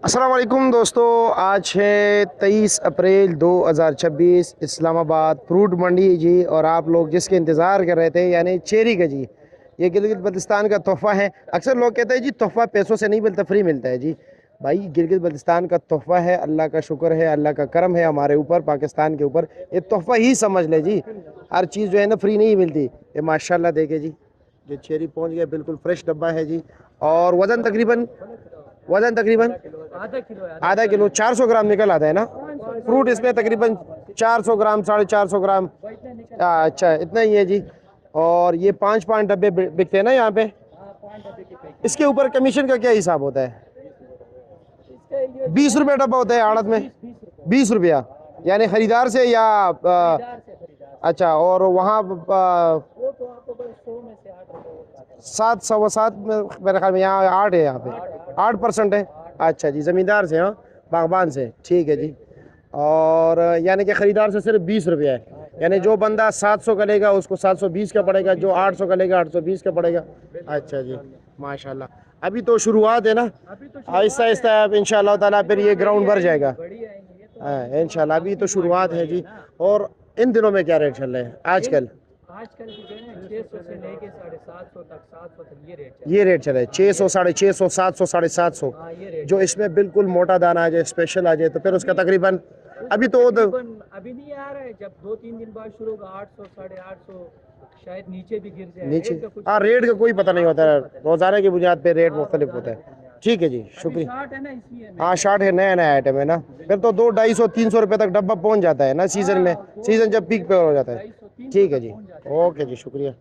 अस्सलाम वालेकुम दोस्तों, आज है 23 अप्रैल 2026। इस्लामाबाद फ्रूट मंडी जी। और आप लोग जिसके इंतज़ार कर रहे थे यानी चेरी का जी, ये गिलगित बल्तिस्तान का तोहफ़ा है। अक्सर लोग कहते हैं जी तोहफ़ा पैसों से नहीं मिलता, फ्री मिलता है जी। भाई गिलगित बल्तिस्तान का तोहफ़ा है, अल्लाह का शुक्र है, अल्लाह का करम है हमारे ऊपर, पाकिस्तान के ऊपर। ये तोहफ़ा ही समझ ले जी। हर चीज़ जो है ना फ्री नहीं मिलती। ये माशाल्लाह देखे जी, जो चेरी पहुँच गया, बिल्कुल फ्रेश डब्बा है जी। और वज़न तकरीबन आधा किलो 400 ग्राम निकल आता है ना। फ्रूट इसमें तकरीबन 400 ग्राम, 450 ग्राम। अच्छा, इतना ही है जी। और ये पाँच पाँच डब्बे बिकते हैं ना यहाँ पे। इसके ऊपर कमीशन का क्या हिसाब होता है? 20 रुपये डब्बा होता है आड़त में। 20 रुपया यानी खरीदार से या अच्छा। और वहाँ 7 सवा 7 में मेरे ख्याल में, यहाँ 8 है, यहाँ पे 8% है। अच्छा जी, ज़मींदार से, हाँ, बागबान से, ठीक है जी। और यानी कि ख़रीदार से सिर्फ 20 रुपया है। यानी जो बंदा 700 का लेगा उसको 720 का पड़ेगा, जो 800 का लेगा 820 का पड़ेगा। अच्छा जी, माशाल्लाह। अभी तो शुरुआत है ना, आहिस्ता आहिस्ता अब इंशाअल्लाह ताला फिर ये ग्राउंड भर जाएगा। हाँ इंशाल्लाह, अभी तो शुरुआत है जी। और इन दिनों में क्या रेट चल रहे हैं आजकल? आजकल की जो है ना 600 से लेके 750 तक, 700 तक ये रेट चले 600, 650, 700, 750। ये रेट। जो इसमें बिल्कुल मोटा दाना आ जाए, स्पेशल आ जाए, तो फिर उसका तकरीबन अभी तो अभी नहीं आ रहा है, जब 2-3 दिन बाद शुरू होगा 800, 850, शायद नीचे भी गिर जाए। नीचे, रेट का कुछ हाँ, रेट का कोई पता नहीं होता है, रोजाना की बुनियाद पे रेट मुख्तलिफ होता है। ठीक है जी, शुक्रिया। शार्ट है ना, इसलिए हाँ शार्ट है, नया नया आइटम है ना। फिर तो 200, 250, 300 रुपये तक डब्बा पहुंच जाता है ना सीज़न में, सीज़न जब पीक पे हो जाता है। ठीक है जी, ओके जी, शुक्रिया।